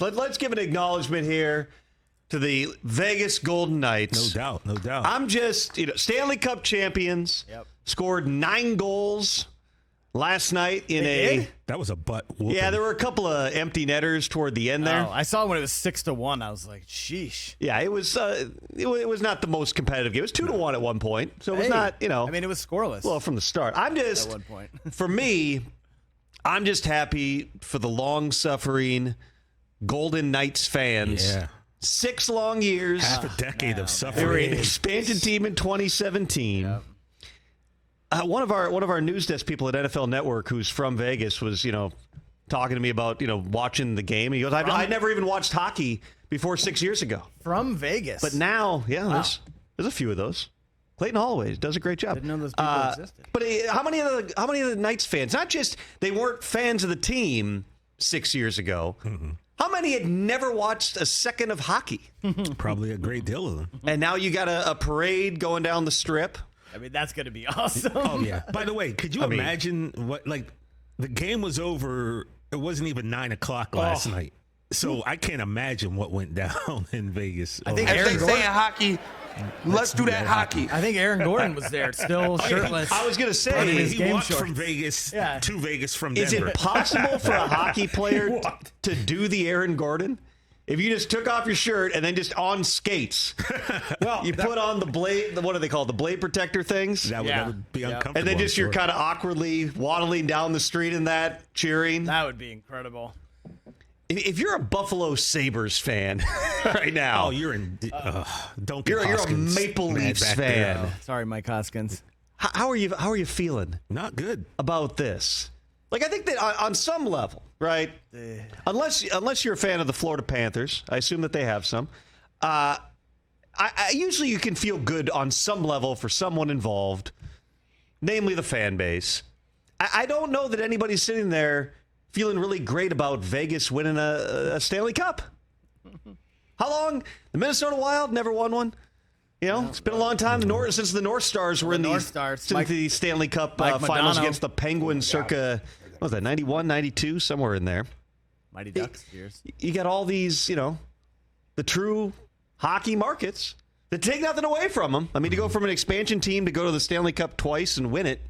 let's give an acknowledgement here to the Vegas Golden Knights. No doubt. I'm just, Stanley Cup champions. Yep. Scored 9 goals last night in That was a butt whooping. Yeah, there were a couple of empty netters toward the end there. Oh, I saw when it was 6-1. I was like, sheesh. Yeah, it was not the most competitive game. It was 2-1 at one point, so it was not, I mean, it was scoreless. Well, from the start. I'm just at one point. For me, I'm just happy for the long-suffering Golden Knights fans. Yeah. 6 long years. Half a decade of suffering. They were an expansion team in 2017. Yep. One of our news desk people at NFL Network, who's from Vegas, was talking to me about watching the game. He goes, I never even watched hockey before 6 years ago. From Vegas. But now, there's a few of those. Clayton Holloway does a great job. Didn't know those people existed. But how many of the Knights fans? Not just they weren't fans of the team 6 years ago. Mm-hmm. How many had never watched a second of hockey? Probably a great deal of them. And now you got a parade going down the strip. I mean, that's going to be awesome. Oh, yeah. By the way, could you imagine the game was over, it wasn't even 9 o'clock last night. So I can't imagine what went down in Vegas. I think If Aaron they Gordon, saying hockey, let's do that hockey. I think Aaron Gordon was there, still shirtless. I was going to I mean, say, his he game walked shorts. from Vegas to Vegas from is Denver. it possible for a hockey player to do the Aaron Gordon? If you just took off your shirt and then just on skates, you put on the blade, what are they called? The blade protector things? That would be uncomfortable. And then just I'm you're sure. kind of awkwardly waddling down the street in that, cheering. That would be incredible. If you're a Buffalo Sabres fan right now, Oh, you're in. Don't get you're a Hoskins Maple mad Leafs back fan. there. Sorry, Mike Hoskins. How are you feeling Not good. about this? Like, I think that on some level, right? Unless you're a fan of the Florida Panthers, I assume that they have some. I usually you can feel good on some level for someone involved, namely the fan base. I don't know that anybody's sitting there feeling really great about Vegas winning a Stanley Cup. How long? The Minnesota Wild never won one. It's been a long time. Since the North Stars were in the Stanley Cup finals against the Penguins circa, what was that, 91, 92, somewhere in there. Mighty Ducks years. You got all these, the true hockey markets that take nothing away from them. I mean, to go from an expansion team to go to the Stanley Cup twice and win it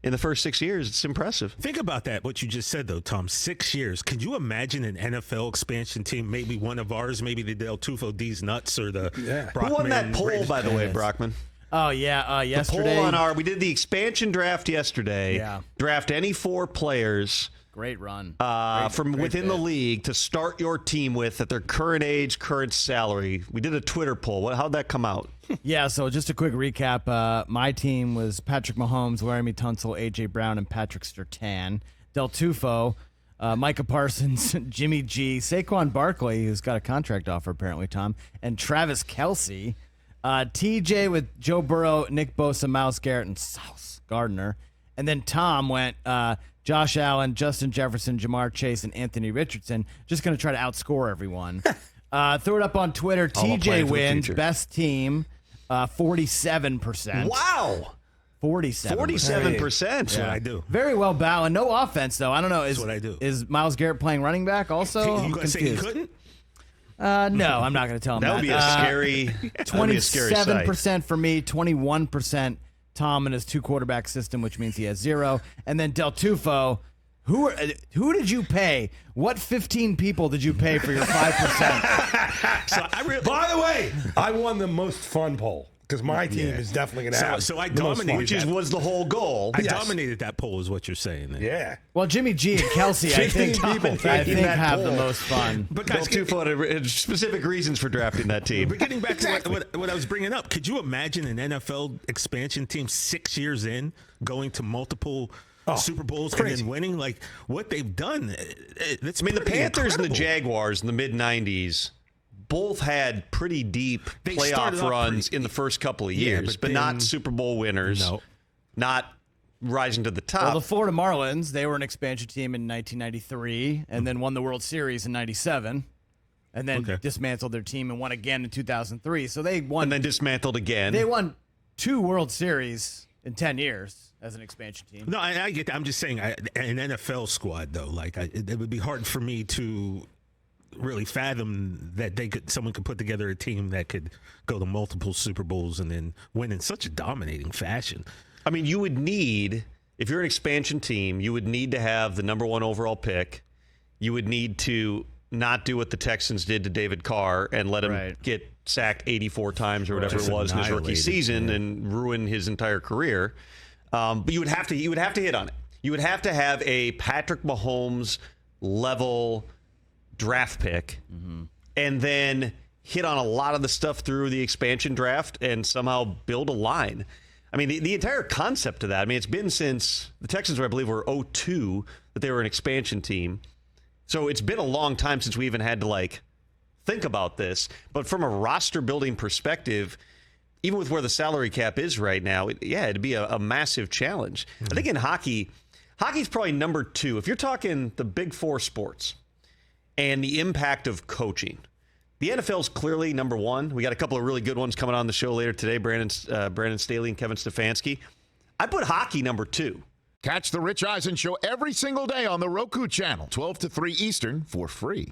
in the first 6 years, it's impressive. Think about that, what you just said, though, Tom. 6 years. Could you imagine an NFL expansion team, maybe one of ours, maybe the Del Tufo D's Nuts or the Brockman, Who won that poll, Ridge- by the way, Brockman? Oh, yeah. Yesterday. The poll on we did the expansion draft yesterday. Yeah. Draft any 4 players Great run. from great within the bid. league to start your team with at their current age, current salary. We did a Twitter poll. How'd that come out? Yeah, so just a quick recap. My team was Patrick Mahomes, Laramie Tunsil, A.J. Brown, and Patrick Surtain. Del Tufo, Micah Parsons, Jimmy G, Saquon Barkley, who's got a contract offer apparently, Tom, and Travis Kelce. TJ with Joe Burrow, Nick Bosa, Myles Garrett, and Sauce Gardner. And then Tom went Josh Allen, Justin Jefferson, Jamar Chase, and Anthony Richardson. Just going to try to outscore everyone. Throw it up on Twitter. All TJ playing for the wins. future. Best team, 47%. Wow. 47%. 47%. That's what I do. Very well balanced. No offense, though. I don't know. That's what I do. Is Myles Garrett playing running back also? You going to say he couldn't? No, I'm not going to tell him that. That would be a scary. that would be a scary sight. 27% for me, 21% Tom in his 2-quarterback system, which means he has 0. And then Del Tufo, who did you pay? What 15 people did you pay for your 5%? By the way, I won the most fun poll because my team is definitely going to have. So I the most fun. dominated Which was the whole goal. I dominated that poll, is what you're saying. Then. Yeah. Well, Jimmy G and Kelsey, I 15 think, people I taking think that have the poll. most fun. But Del guys, Tufo had specific reasons for drafting that team. But getting back to what I was bringing up, could you imagine an NFL expansion team 6 years in going to multiple Super Bowls and then winning? Like what they've done. That's I mean, the Panthers and the incredible. Jaguars in the mid-'90s both had pretty deep They started playoff off runs pretty- in the first couple of Yeah, years, but but not then- Super Bowl winners. No. Not rising to the top. Well, the Florida Marlins, they were an expansion team in 1993 and then won the World Series in 97 and then dismantled their team and won again in 2003. So they won. and then dismantled again. They won 2 World Series in 10 years as an expansion team. No, I get that. I'm just saying, an NFL squad, though, like it would be hard for me to really fathom that someone could put together a team that could go to multiple Super Bowls and then win in such a dominating fashion. I mean, you would need, if you're an expansion team, you would need to have the number 1 overall pick. You would need to not do what the Texans did to David Carr and let him get sacked 84 times or whatever it was in his rookie season and ruin his entire career. But you would have to hit on it. You would have to have a Patrick Mahomes level draft pick and then hit on a lot of the stuff through the expansion draft and somehow build a line. I mean, the entire concept of that, I mean, it's been since the Texans, I believe, were 2002 that they were an expansion team. So it's been a long time since we even had to, think about this. But from a roster building perspective, even with where the salary cap is right now, it'd be a massive challenge. I think in hockey's probably number 2. If you're talking the big 4 sports and the impact of coaching, the NFL's clearly number 1. We got a couple of really good ones coming on the show later today, Brandon Staley and Kevin Stefanski. I'd put hockey number 2. Catch the Rich Eisen Show every single day on the Roku channel, 12 to 3 Eastern, for free.